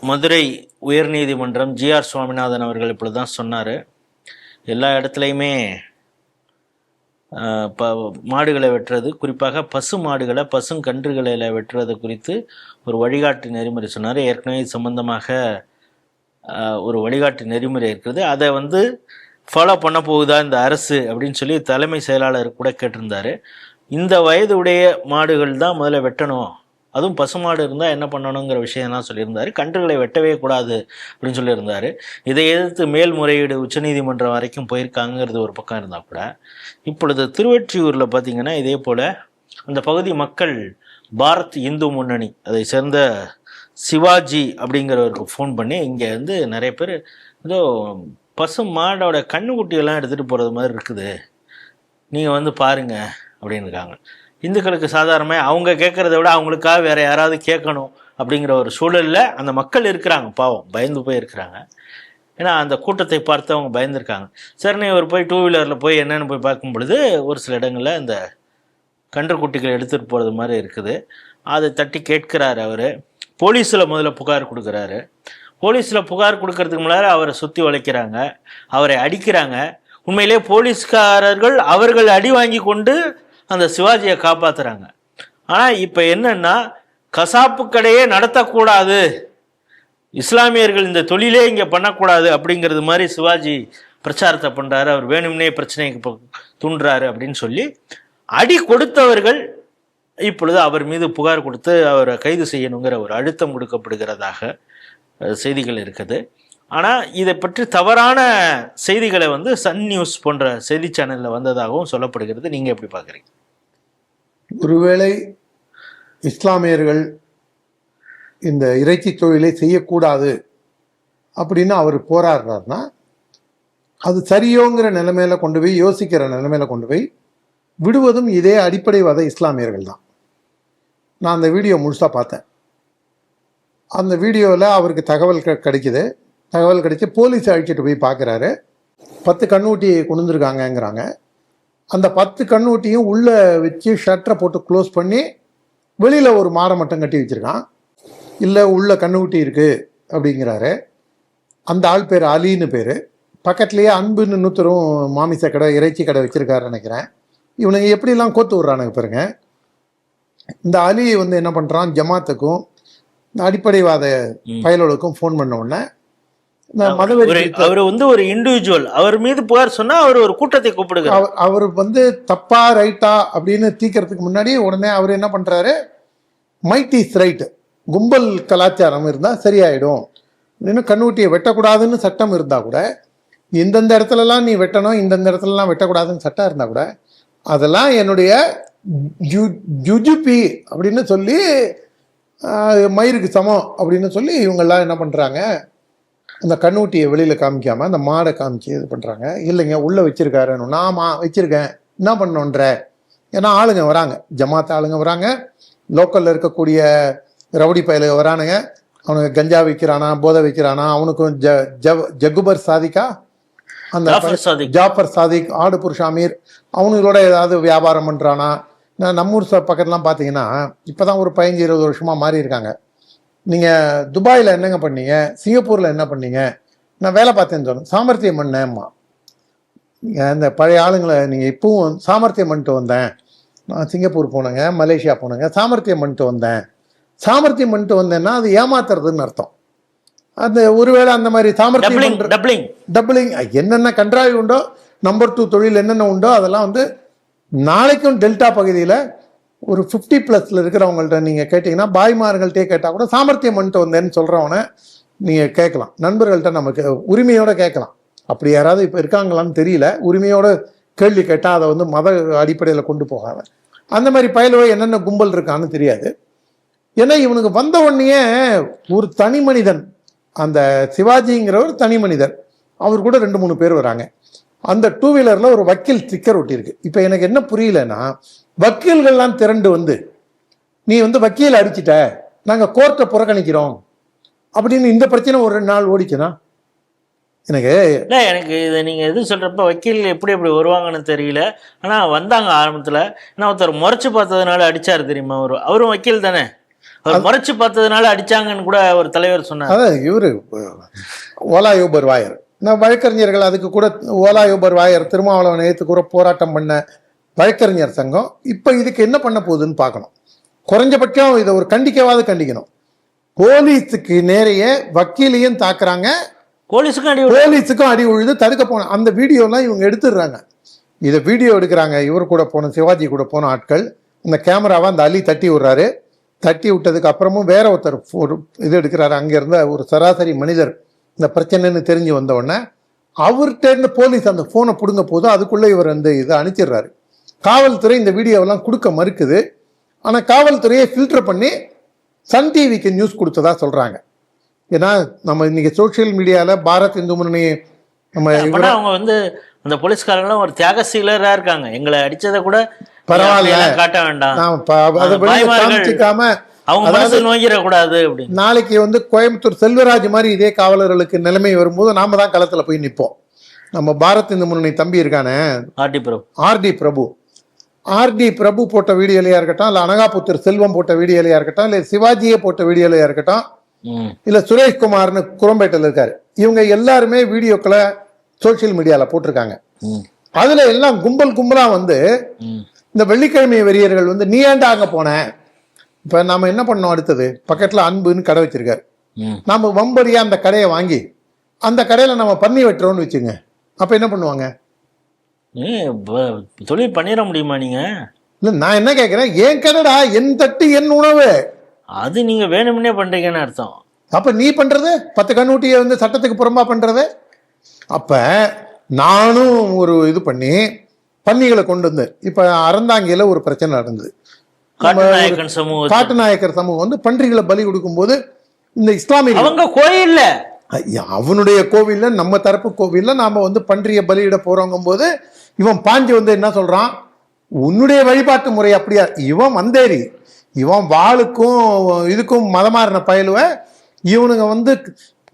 மதுரை உயர்நீதிமன்றம் ஜிஆர் சுவாமிநாதன் அவர்கள் இப்படி தான் சொன்னார். எல்லா இடத்துலையுமே மாடுகளை வெட்டுறது, குறிப்பாக பசு மாடுகளை பசுங்கன்றுகளை வெட்டுறது குறித்து ஒரு வழிகாட்டு நெறிமுறை சொன்னார். ஏற்கனவே சம்பந்தமாக ஒரு வழிகாட்டு நெறிமுறை இருக்குது. அதை ஃபாலோ பண்ண போகுதா இந்த அரசு அப்படின்னு சொல்லி தலைமை செயலாளர் கூட கேட்டிருந்தார். இந்த வயது உடைய மாடுகள் தான் முதல்ல வெட்டணும், அதுவும் பசுமாடு இருந்தால் என்ன பண்ணணுங்கிற விஷயம்லாம் சொல்லியிருந்தார். கன்றுகளை வெட்டவே கூடாது அப்படின்னு சொல்லியிருந்தார். இதை எதிர்த்து மேல்முறையீடு உச்சநீதிமன்றம் வரைக்கும் போயிருக்காங்கிறது ஒரு பக்கம் இருந்தால் கூட, இப்பொழுது திருவொற்றியூரில் பார்த்திங்கன்னா இதே போல் அந்த பகுதி மக்கள் பாரத் இந்து முன்னணி அதை சேர்ந்த சிவாஜி அப்படிங்கிறவருக்கு ஃபோன் பண்ணி இங்கே நிறைய பேர் ஏதோ பசு மாடோட கண்ணுக்குட்டியெல்லாம் எடுத்துகிட்டு போகிறது மாதிரி இருக்குது, நீங்கள் பாருங்க அப்படின்னு இருக்காங்க. இந்துக்களுக்கு சாதாரணமாக அவங்க கேட்குறத விட அவங்களுக்காக வேறு யாராவது கேட்கணும் அப்படிங்கிற ஒரு சூழலில் அந்த மக்கள் இருக்கிறாங்க. பாவம், பயந்து போய் இருக்கிறாங்க. ஏன்னா அந்த கூட்டத்தை பார்த்து அவங்க பயந்துருக்காங்க. சரின்னு இவர் போய் 2 வீலரில் போய் என்னென்னு போய் பார்க்கும் பொழுது ஒரு சில இடங்களில் இந்த கன்றுக்குட்டிகள் எடுத்துகிட்டு போகிறது மாதிரி இருக்குது. அதை தட்டி கேட்குறாரு. அவர் போலீஸில் முதல்ல புகார் கொடுக்குறாரு. போலீஸில் புகார் கொடுக்கறதுக்கு முன்னாடி அவரை சுற்றி வளைக்கிறாங்க, அவரை அடிக்கிறாங்க. உண்மையிலே போலீஸ்காரர்கள் அவர்கள் அடி வாங்கி கொண்டு அந்த சிவாஜியை காப்பாற்றுறாங்க. ஆனால் இப்போ என்னன்னா, கசாப்பு கடையே நடத்தக்கூடாது, இஸ்லாமியர்கள் இந்த தொழிலே இங்கே பண்ணக்கூடாது அப்படிங்கிறது மாதிரி சிவாஜி பிரச்சாரத்தை பண்ணுறாரு. அவர் வேணும்னே பிரச்சனைக்கு தூண்டுறாரு அப்படின்னு சொல்லி அடி கொடுத்தவர்கள் இப்பொழுது அவர் மீது புகார் கொடுத்து அவரை கைது செய்யணுங்கிற ஒரு அழுத்தம் கொடுக்கப்படுகிறதாக செய்திகள் இருக்குது. ஆனால் இதை பற்றி தவறான செய்திகளை சன் நியூஸ் போன்ற செய்தி சேனலில் வந்ததாகவும் சொல்லப்படுகிறது. நீங்கள் எப்படி பார்க்குறீங்க? ஒருவேளை இஸ்லாமியர்கள் இந்த இறைச்சி தொழிலை செய்யக்கூடாது அப்படின்னு அவர் போராடுறாருன்னா அது சரியோங்கிற நிலைமையில கொண்டு போய் யோசிக்கிற நிலைமையில கொண்டு போய் விடுவதும் இதே அடிப்படைவாத இஸ்லாமியர்கள் தான். நான் அந்த வீடியோ முழுசாக பார்த்தேன். அந்த வீடியோவில் அவருக்கு தகவல் கிடைக்குது. தகவல் கிடைச்சி போலீஸ் அழைச்சிட்டு போய் பார்க்குறாரு. 10 கண்ணூட்டி கொண்டு வந்துருக்காங்கங்கிறாங்க. அந்த 10 கண்ணூட்டியும் உள்ளே வச்சு ஷட்டரை போட்டு க்ளோஸ் பண்ணி வெளியில் ஒரு மாடை மட்டும் கட்டி வச்சுருக்கான். இல்லை உள்ள கண்ணூட்டி இருக்குது அப்படிங்கிறாரு. அந்த ஆள் பேர் அலின்னு பேர். பக்கத்துலேயே அன்புன்னு இன்னொருத்தரும் மாமிச கடை இறைச்சி கடை வச்சுருக்காருன்னு நினைக்கிறேன். இவனுங்க எப்படிலாம் கோத்து விட்றானுங்க பாருங்க. இந்த அலி என்ன பண்ணுறான், ஜமாத்துக்கும் இந்த அடிப்படைவாத பயலுக்கும் ஃபோன் பண்ண உடனே அவர் ஒரு இண்டிவிஜுவல், அவர் மீது புகார் சொன்னா அவர் ஒரு கூட்டத்தை கூப்பிடுகிறார். அவர் தப்பா ரைட்டா அப்படின்னு தீக்கிறதுக்கு முன்னாடி உடனே அவர் என்ன பண்றாரு, மைட் இஸ் ரைட், கும்பல் கலாச்சாரம் இருந்தா சரியாயிடும், இன்னும் கண்ணுக்குட்டியை வெட்டக்கூடாதுன்னு சட்டம் இருந்தா கூட, இந்தந்த இடத்துலலாம் நீ வெட்டணும், இந்தந்த இடத்துலலாம் வெட்டக்கூடாதுன்னு சட்டம் இருந்தா கூட, அதெல்லாம் என்னுடைய ஜுஜுபி அப்படின்னு சொல்லி மயிருக்கு சமம் அப்படின்னு சொல்லி இவங்கெல்லாம் என்ன பண்றாங்க, அந்த கண்ணூட்டியை வெளியில் காமிக்காமல் அந்த மாடை காமிச்சு இது பண்ணுறாங்க. இல்லைங்க உள்ளே வச்சுருக்காருன்னு. நான் வச்சுருக்கேன், என்ன பண்ணோன்ற. ஏன்னா ஆளுங்க வராங்க, ஜமாத் ஆளுங்க வராங்க, லோக்கலில் இருக்கக்கூடிய ரவுடி பயலுங்க வரானுங்க. அவனுக்கு கஞ்சா விற்கிறானா, போதை விற்கிறானா, அவனுக்கும் ஜகுபர் சாதிக்கா, அந்த ஜாஃபர் சாதிக், ஆடுபுர் ஷாமீர், அவனுங்களோட ஏதாவது வியாபாரம் பண்ணுறானா. நம்ம ஊர் பக்கத்துலாம் பார்த்தீங்கன்னா இப்போ தான் ஒரு 15-20 வருஷமாக மாறி இருக்காங்க. நீங்கள் துபாயில் என்னங்க பண்ணீங்க, சிங்கப்பூரில் என்ன பண்ணீங்க, நான் வேலை பார்த்தேன்னு சொன்னேன், சாமர்த்தியம் பண்ணேம்மா. நீங்கள் இந்த பழைய ஆளுங்களை நீங்கள் இப்பவும் சாமர்த்தியம் பண்ணிட்டு வந்தேன், நான் சிங்கப்பூர் போனேங்க, மலேசியா போனேங்க, சாமர்த்தியம் பண்ணிட்டு வந்தேன். சாமர்த்தியம் பண்ணிட்டு வந்தேன்னா அது ஏமாத்துறதுன்னு அர்த்தம். அந்த ஒருவேளை அந்த மாதிரி சாமர்த்தியம் டபுளிங் என்னென்ன கன்றாவி உண்டோ, நம்பர் 2 தொழில் என்னென்ன உண்டோ அதெல்லாம் நாளைக்கும் டெல்டா பகுதியில் ஒரு 50+ இருக்கிறவங்கள்ட்ட நீங்கள் கேட்டிங்கன்னா, பாய்மார்கள்ட்டே கேட்டால் கூட சாமர்த்தியம் பண்ணிட்டு வந்தேன்னு சொல்கிறவனை நீங்கள் கேட்கலாம். நண்பர்கள்ட்ட நமக்கு உரிமையோடு கேட்கலாம். அப்படி யாராவது இப்போ இருக்காங்களான்னு தெரியல. உரிமையோட கேள்வி கேட்டால் அதை மத அடிப்படையில் கொண்டு போகாத அந்த மாதிரி பயலுவை என்னென்ன கும்பல் இருக்கான்னு தெரியாது. ஏன்னா இவனுக்கு வந்த உடனே ஒரு தனி மனிதன், அந்த சிவாஜிங்கிற ஒரு தனி மனிதர், அவர் கூட 2-3 பேர் வராங்க. அந்த 2 வீலரில் ஒரு வக்கீல் ஸ்டிக்கர் ஒட்டியிருக்கு. இப்போ எனக்கு என்ன புரியலன்னா, வக்கீல்கள்லாம் திரண்டு நீ வக்கீல் அடிச்சிட்ட, நாங்கள் கோர்ட்டை புறக்கணிக்கிறோம் அப்படின்னு இந்த பிரச்சனை ஒரு 2 நாள் ஓடிச்சுன்னா எனக்கு இதை நீங்கள் எது சொல்கிறப்ப வக்கீல் எப்படி வருவாங்கன்னு தெரியல. ஆனால் வந்தாங்க ஆரம்பத்தில். ஏன்னா ஒருத்தர் முறைச்சி பார்த்ததுனால அடித்தார் தெரியுமா, அவரும் வக்கீல் தானே. அவர் முறைச்சு பார்த்ததுனால அடிச்சாங்கன்னு கூட ஒரு தலைவர் சொன்னார். அதான் இவரு ஓலா யூபர் வாயர், நான் வழக்கறிஞர்கள் அதுக்கு கூட ஓலா யூபர் வாயர் திருமாவளவன் நேற்று கூட போராட்டம் பண்ண வழக்கறிஞர் சங்கம் இப்போ இதுக்கு என்ன பண்ண போகுதுன்னு பார்க்கணும். குறைஞ்சபட்சம் இதை ஒரு கண்டிக்கணும். போலீஸுக்கு நேரையே வக்கீலையும் தாக்குறாங்க, போலீஸுக்கும் அடி உழுது தடுக்க போன அந்த வீடியோலாம் இவங்க எடுத்துடுறாங்க. இதை வீடியோ எடுக்கிறாங்க. இவர் கூட போன சிவாஜி கூட போன ஆட்கள் இந்த கேமராவை அந்த அலி தட்டி விடுறாரு. தட்டி விட்டதுக்கு அப்புறமும் வேற ஒருத்தர் ஒரு இது எடுக்கிறாரு. அங்கே இருந்த ஒரு சராசரி மனிதர் இந்த பிரச்சனைன்னு தெரிஞ்சு வந்த உடனே அவர்கிட்ட இருந்து போலீஸ் அந்த ஃபோனை பிடுங்க போது அதுக்குள்ளே இவர் அந்த இதை அனுப்பிச்சிடுறாரு. காவல்துறை இந்த வீடியோவெல்லாம் கொடுக்க மறுக்குது. ஆனால் காவல்துறையை ஃபில்டர் பண்ணி சன் டிவிக்கு நியூஸ் கொடுத்ததா சொல்கிறாங்க. ஏன்னா நம்ம இன்னைக்கு சோசியல் மீடியாவில் பாரத் இந்து முன்னணி நம்ம அவங்க வந்து அந்த போலீஸ்காரங்களும் ஒரு தியாகசீலராக இருக்காங்க. எங்களை அடிச்சதை கூட பரவாயில்ல காட்ட வேண்டாம், காமிச்சிக்காம அவங்க மனசு நோங்கிடக்கூடாது அப்படின்னு. நாளைக்கு வந்து கோயம்புத்தூர் செல்வராஜ் மாதிரி இதே காவலர்களுக்கு நிலைமை வரும்போது நாம தான் களத்தில் போய் நிற்போம். நம்ம பாரத் இந்து முன்னணி தம்பி இருக்கானே ஆர்டி பிரபு போட்ட வீடியோலையா இருக்கட்டும், இல்லை அனகாபுத்தூர் செல்வம் போட்ட வீடியோலையா இருக்கட்டும், இல்லை சிவாஜியே போட்ட வீடியோலையா இருக்கட்டும், இல்லை சுரேஷ்குமார்னு குரம்பேட்டையில் இருக்காரு, இவங்க எல்லாருமே வீடியோக்களை சோசியல் மீடியாவில் போட்டிருக்காங்க. அதுல எல்லாம் கும்பலா வந்து இந்த வெள்ளிக்கிழமை வெறியர்கள் வந்து நீ ஏன்டா அங்க போன. இப்ப நாம என்ன பண்ணோம், அடுத்தது பக்கத்துல அன்புன்னு கடை வச்சிருக்காரு, நாம வம்பரியா அந்த கடையை வாங்கி அந்த கடையில நம்ம பண்ணி வெட்டுறோம்னு வச்சுங்க, அப்ப என்ன பண்ணுவாங்க? தொழில் பண்ணிட முடியுமா நீங்க? இல்ல நான் என்ன கேட்கிறேன், ஏன் கடைடா, என் தட்டு என் உணவு, அது நீங்க வேணும்னே பண்றீங்கன்னு அர்த்தம். அப்ப நீ பண்றது 10 கண்ணூட்டியை வந்து சட்டத்துக்கு புறம்பா பண்றது. அப்ப நானும் ஒரு இது பண்ணி பன்னிகளை கொண்டு வந்து இப்ப அறந்தாங்கில ஒரு பிரச்சனை நடந்தது. காட்டுநாயக்கர் சமூகம் வந்து பன்றிகளை பலி கொடுக்கும் போது இந்த இஸ்லாமிய அவங்க கோயில்ல அவனுடைய கோவில்ல நம்ம தரப்பு கோவில்ல நாம வந்து பன்றியை பலியிட போறோங்கும் போது இவன் பாஞ்சு வந்து என்ன சொல்றான், உன்னுடைய வழிபாட்டு முறை அப்படியா, இவன் வந்தேரி, இவன் வாளுக்கும் இதுக்கும் மதமாறின பயலுவ, இவனுங்க வந்து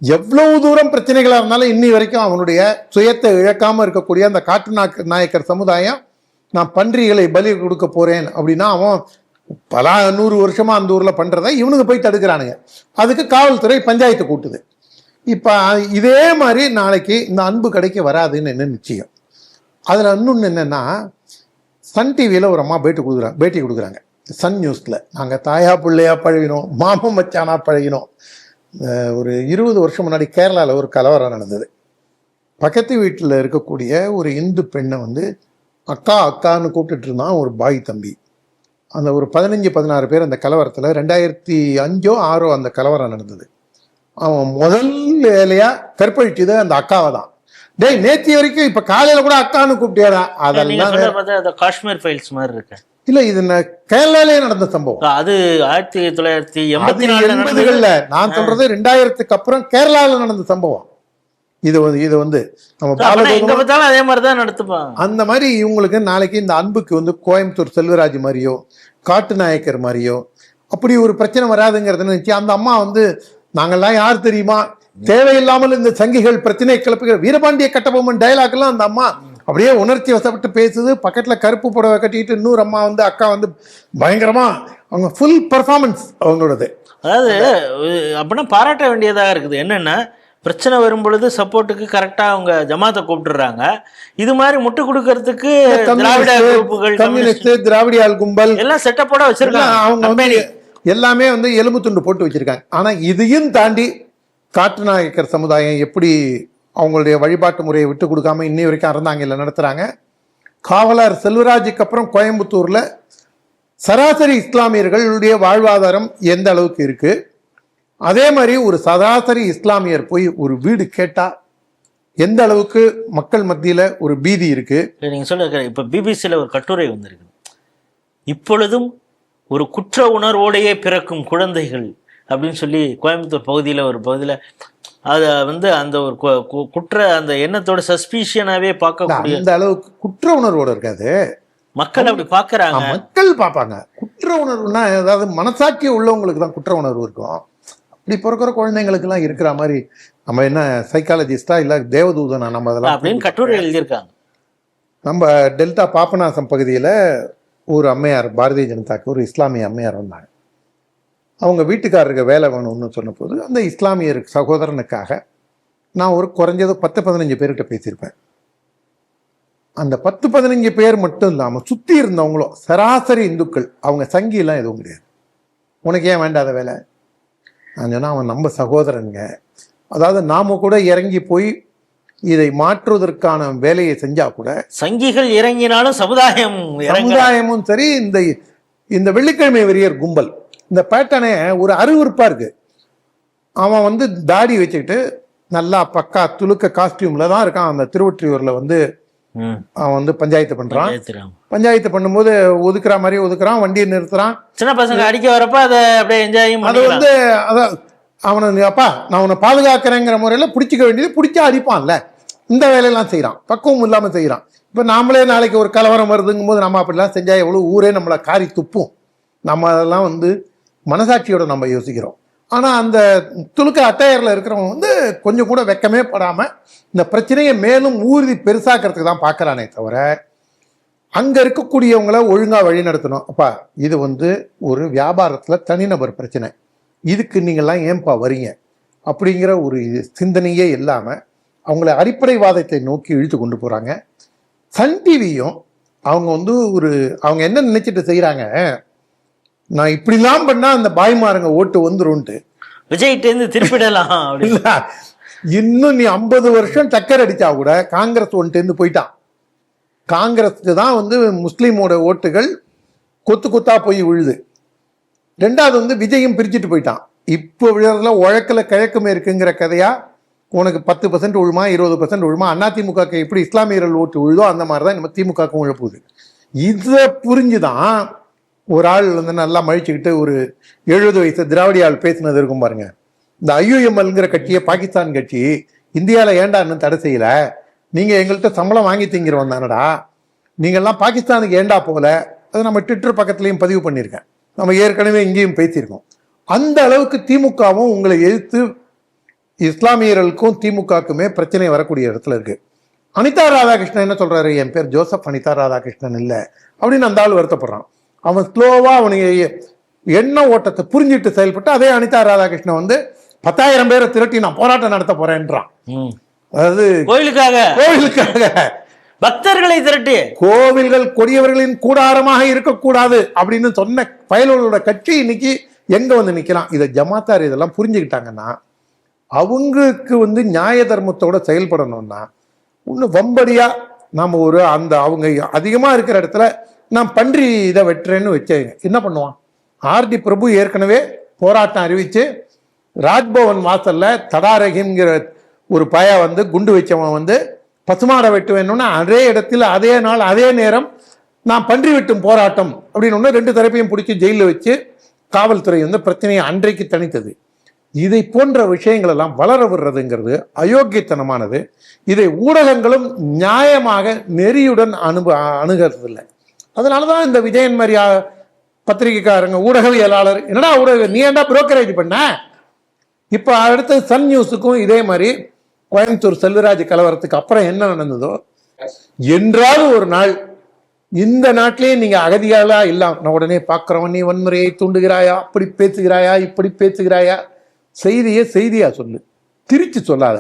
எவ்வளவு தூரம் பிரச்சனைகளா இருந்தாலும் இன்னி வரைக்கும் அவனுடைய சுயத்தை இழக்காம இருக்கக்கூடிய அந்த காட்டு நாயக்கர் சமுதாயம் நான் பன்றிகளை பலி கொடுக்க போறேன் அப்படின்னா அவன் பல 100 வருஷமா அந்த ஊர்ல பண்றதை இவனுங்க போய் தடுக்கிறானுங்க. அதுக்கு காவல்துறை பஞ்சாயத்து கூட்டுது. இப்ப இதே மாதிரி நாளைக்கு இந்த அன்பு கடைக்கு வராதுன்னு என்ன நிச்சயம். அதுல இன்னொன்னு என்னன்னா, சன் டிவியில ஒரு அம்மா பேட்டி கொடுக்குறாங்க சன் நியூஸ்ல. நாங்க தாயா பிள்ளையா பழகினோம், மாமன் மச்சானா பழகினோம். ஒரு 20 வருஷம் முன்னாடி கேரளாவில் ஒரு கலவரம் நடந்தது. பக்கத்து வீட்டில் இருக்கக்கூடிய ஒரு இந்து பெண்ணை வந்து அக்கான்னு கூப்பிட்டுட்டு இருந்தான் ஒரு பாய் தம்பி. அந்த ஒரு 15-16 பேர் அந்த கலவரத்தில் 2005-06 அந்த கலவரம் நடந்தது. அவன் முதல் வேலையா கற்பழிச்சது அந்த அக்காவை தான். டேய் நேத்தி வரைக்கும் இப்ப காலையில கூட அக்கான்னு கூப்பிட்டியாடா, அதெல்லாம் காஷ்மீர் ஃபைல்ஸ் மாதிரி இருக்கு. இல்ல இது கேரளாலே நடந்த சம்பவம். அது 1980 நான் சொல்றது 2000க்கு அப்புறம் கேரளாவில் நடந்த சம்பவம். இது வந்து நம்ம அதே மாதிரிதான் நடத்துப்பாங்க. அந்த மாதிரி இவங்களுக்கு நாளைக்கு இந்த அன்புக்கு வந்து கோயம்புத்தூர் செல்வராஜ் மாதிரியோ காட்டுநாயக்கர் மாதிரியோ அப்படி ஒரு பிரச்சனை வராதுங்கிறத நினைச்சு அந்த அம்மா வந்து நாங்கெல்லாம் யார் தெரியுமா, தேவையில்லாமல் இந்த சங்கிகள் பிரச்சனை கிளப்புகிற வீரபாண்டிய கட்டபொம்மன் டயலாக் எல்லாம் அந்த அம்மா அப்படியே உணர்ச்சி வசப்பட்டு பேசுது. பக்கத்துல கருப்பு புடவை கட்டிட்டு இன்னொரு அம்மா வந்து அக்கா வந்து பயங்கரமா அவங்க ஃபுல் பர்ஃபார்மன்ஸ் அவங்களோடது. அதாவது அப்படின்னா பாராட்ட வேண்டியதாக இருக்குது. என்னன்னா பிரச்சனை வரும் பொழுது சப்போர்ட்டுக்கு கரெக்டா அவங்க ஜமாத்தை கூப்பிட்டுறாங்க. இது மாதிரி முட்டு கொடுக்கறதுக்கு திராவிட குரூப்புகள், கம்யூனிஸ்ட், திராவிடியால் கும்பல் எல்லாம் செட்டப்போட வச்சிருக்காங்க. அவங்க வந்து எல்லாமே வந்து எலும்பு துண்டு போட்டு வச்சிருக்காங்க. ஆனா இதையும் தாண்டி காட்டுநாயக்கர் சமுதாயம் எப்படி அவங்களுடைய வழிபாட்டு முறையை விட்டு கொடுக்காம இன்னி வரைக்கும் அறந்தாங்கில நடத்துறாங்க. காவலர் செல்வராஜுக்கு அப்புறம் கோயம்புத்தூர்ல சராசரி இஸ்லாமியர்களுடைய வாழ்வாதாரம் எந்த அளவுக்கு இருக்கு, அதே மாதிரி ஒரு சராசரி இஸ்லாமியர் போய் ஒரு வீடு கேட்டா எந்த அளவுக்கு மக்கள் மத்தியில ஒரு பீதி இருக்கு. நீங்க சொல்ல இப்ப பிபிசியில ஒரு கட்டுரை வந்திருக்கு, இப்பொழுதும் ஒரு குற்ற உணர்வோடையே பிறக்கும் குழந்தைகள் அப்படின்னு சொல்லி கோயம்புத்தூர் பகுதியில் ஒரு பகுதியில் அதை வந்து அந்த ஒரு குற்ற அந்த எண்ணத்தோட சஸ்பீஷியனாவே பார்க்கக்கூடிய அந்த அளவுக்கு குற்ற உணர்வோட இருக்காது. மக்கள் அப்படி பார்க்கறாங்க, மக்கள் பார்ப்பாங்க. குற்ற உணர்வுனா ஏதாவது மனசாட்சி உள்ளவங்களுக்கு தான் குற்ற உணர்வு இருக்கும். அப்படி பிறக்கிற குழந்தைங்களுக்கு எல்லாம் இருக்கிற மாதிரி நம்ம என்ன சைக்காலஜிஸ்டா இல்ல தேவதூதனா நம்ம அதெல்லாம் அப்படின்னு கட்டுரை எழுதியிருக்காங்க. நம்ம டெல்டா பாபநாசம் பகுதியில் ஒரு அம்மையார், பாரதிய ஜனதாக்கு ஒரு இஸ்லாமிய அம்மையார் வந்தாங்க. அவங்க வீட்டுக்காரருக்கு வேலை வேணும்னு சொன்னபோது அந்த இஸ்லாமியர் சகோதரனுக்காக நான் ஒரு குறைஞ்சது 10-15 பேர்கிட்ட பேசியிருப்பேன். அந்த 10-15 பேர் மட்டும் இல்லாமல் சுற்றி இருந்தவங்களும் சராசரி இந்துக்கள், அவங்க சங்கிலாம் எதுவும் கிடையாது. உனக்கு ஏன் வேண்டாத வேலை? நான் சொன்னால் அவன் நம்ம சகோதரனுங்க, அதாவது நாம கூட இறங்கி போய் இதை மாற்றுவதற்கான வேலையை செஞ்சா கூட சங்கிகள் இறங்கினாலும் சமுதாயமும் சரி. இந்த வெள்ளிக்கிழமை வெறியர் கும்பல் இந்த பேட்டர்னே ஒரு அருவருப்பா இருக்கு. அவன் தாடி வச்சுக்கிட்டு நல்லா பக்கா துலுக்க காஸ்டியூம்ல தான் இருக்கான். அந்த திருவொற்றியூர்ல அவன் பஞ்சாயத்து பண்றான். பஞ்சாயத்து பண்ணும்போது ஒதுக்குற மாதிரி ஒதுக்குறான், வண்டியை நிறுத்துறான், சின்ன பசங்க அடிக்க வரப்ப அதை அப்படியே என்ஜாய் அது அதான் அவனை அப்பா நான் உன்னை பாதுகாக்கிறேங்கிற முறையில பிடிச்சிக்க வேண்டியது பிடிச்சா அடிப்பான்ல. இந்த வேலையெல்லாம் செய்யறான், பக்குவம் இல்லாம செய்யறான். இப்ப நாமளே நாளைக்கு ஒரு கலவரம் வருதுங்கும் போது நம்ம அப்படிலாம் செஞ்சா எவ்வளவு ஊரே நம்மளை காரி துப்பும். நம்ம அதெல்லாம் மனசாட்சியோட நம்ம யோசிக்கிறோம். ஆனா அந்த துலுக்க அட்டையர்ல இருக்கிறவங்க கொஞ்சம் கூட வெக்கமே படாம இந்த பிரச்சனையை மேலும் ஊர்தி பெருசாக்கிறதுக்கு தான் பார்க்கறானே தவிர அங்க இருக்கக்கூடியவங்களை ஒழுங்கா வழி நடத்தணும். அப்பா இது ஒரு வியாபாரத்துல தனிநபர் பிரச்சனை, இதுக்கு நீங்கள்லாம் ஏன்பா வரீங்க அப்படிங்கிற ஒரு சிந்தனையே இல்லாம அவங்கள அடிப்படைவாதத்தை நோக்கி இழுத்து கொண்டு போறாங்க. சன் டிவியும் அவங்க அவங்க என்ன நினைச்சிட்டு செய்யறாங்க, நான் இப்படிலாம் பண்ணா அந்த பாய்மாருங்க ஓட்டு வந்துரும்ட்டு விஜய்கிட்ட திருப்பிடலாம். இன்னும் நீ 50 வருஷம் டக்கர் அடிச்சா கூட காங்கிரஸ் ஒன்ட்டு போயிட்டான். காங்கிரஸுக்கு தான் முஸ்லீமோட ஓட்டுகள் கொத்து கொத்தா போய் விழுது. ரெண்டாவது விஜயும் பிரிச்சுட்டு போயிட்டான். இப்போ விழுறதுல உழக்கல கிழக்குமே இருக்குங்கிற கதையா உனக்கு 10% விழுமா 20% விழுமா? அதிமுக எப்படி இஸ்லாமியர்கள் ஓட்டு விழுதோ அந்த மாதிரி தான் நம்ம திமுகவுக்கும் விழப்போகுது. இதை புரிஞ்சுதான் ஒரு ஆள் நல்லா மழிச்சுக்கிட்டு ஒரு 70 வயசு திராவிட ஆள் பேசினது இருக்கும் பாருங்க. இந்த IUMLங்கிற கட்சியை பாகிஸ்தான் கட்சி இந்தியாவில் ஏண்டா இன்னும் தடை செய்யல, நீங்க எங்கள்கிட்ட சம்பளம் வாங்கி திங்கிறோம் தானடா, நீங்கள்லாம் பாகிஸ்தானுக்கு ஏண்டா போகல, அது நம்ம ட்விட்டர் பக்கத்துலையும் பதிவு பண்ணியிருக்கேன், நம்ம ஏற்கனவே இங்கேயும் பேசியிருக்கோம். அந்த அளவுக்கு திமுகவும் உங்களை எதிர்த்து இஸ்லாமியர்களுக்கும் திமுகவுக்குமே பிரச்சனை வரக்கூடிய இடத்துல இருக்கு. அனிதா ராதாகிருஷ்ணன் என்ன சொல்றாரு, என் பேர் ஜோசப் அனிதா ராதாகிருஷ்ணன் இல்லை அப்படின்னு அந்த ஆள் வருத்தப்படுறான். அவன் ஸ்லோவா அவனுக்கு எண்ண ஓட்டத்தை புரிஞ்சிட்டு செயல்பட்டு அதே அனிதா ராதாகிருஷ்ணன் 10,000 பேரை திரட்டி நான் போராட்டம் நடத்த போறேன்றான். அதாவது கோவிலுக்காக பக்தர்களை திரட்டி கோவில்கள் கொடியவர்களின் கூடாரமாக இருக்கக்கூடாது அப்படின்னு சொன்ன பயலோட கட்சி இன்னைக்கு எங்க நிக்கலாம். இதை ஜமாத்தார் இதெல்லாம் புரிஞ்சுக்கிட்டாங்கன்னா அவங்களுக்கு நியாய தர்மத்தோட செயல்படணும்னா இன்னும் வம்படியா நாம அவங்க அதிகமா இருக்கிற இடத்துல நான் பன்றி இதை வெட்டுறேன்னு வச்சேங்க என்ன பண்ணுவான்? ஆர்டி பிரபு ஏற்கனவே போராட்டம் அறிவிச்சு ராஜ்பவன் வாசல்ல தடாரகிங்கிற ஒரு பய குண்டு வச்சவன் பசுமாடை வெட்டு வேணும்னா அதே இடத்துல அதே நாள் அதே நேரம் நான் பன்றி வெட்டும் போராட்டம் அப்படின்னு 2 தரப்பையும் பிடிச்சி ஜெயிலில் வச்சு காவல்துறை பிரச்சனையை அன்றைக்கு தணித்தது. இதை போன்ற விஷயங்கள் எல்லாம் வளர விடுறதுங்கிறது அயோக்கியத்தனமானது. இதை ஊடகங்களும் நியாயமாக நெறியுடன் அணுகிறதில்லை. அதனாலதான் இந்த விஜயன் மாதிரி பத்திரிகைக்காரங்க ஊடகவியலாளர் என்னடா ஊடக நீ ஏன்டா புரோக்கரேஜ் பண்ண. இப்ப அடுத்து சன் நியூஸுக்கும் இதே மாதிரி கோயம்புத்தூர் செல்வராஜ் கலவரத்துக்கு அப்புறம் என்ன நடந்ததோ என்றாவது ஒரு நாள் இந்த நாட்டிலேயே நீங்க அகதியாளா இல்லாம உடனே பார்க்கிறவன் நீ வன்முறையை தூண்டுகிறாயா, அப்படி பேசுகிறாயா, இப்படி பேசுகிறாயா, செய்தியா சொல்லு, திரிச்சு சொல்லாத.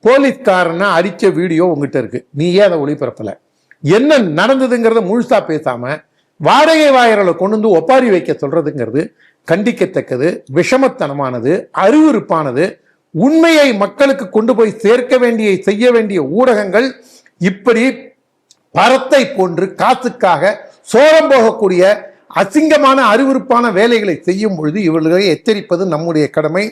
போலீஸ்காரனை அடிச்ச வீடியோ உங்ககிட்ட இருக்கு, நீ ஏன் அதை ஒளிபரப்பல? என்ன நடந்ததுங்கிறத முழுசா பேசாம வாடகை வாயர்களை கொண்டு ஒப்பாரி வைக்க சொல்றதுங்கிறது கண்டிக்கத்தக்கது, விஷமத்தனமானது, அருவருப்பானது. உண்மையை மக்களுக்கு கொண்டு போய் செய்ய வேண்டிய ஊடகங்கள் இப்படி பரத்தை போன்று காசுக்காக சோரம் போகக்கூடிய அசிங்கமான அருவருப்பான வேலைகளை செய்யும் பொழுது இவர்களை எச்சரிப்பது நம்முடைய கடமை.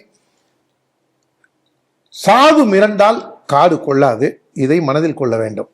சாது மிரண்டால் காடு கொள்ளாது, இதை மனதில் கொள்ள வேண்டும்.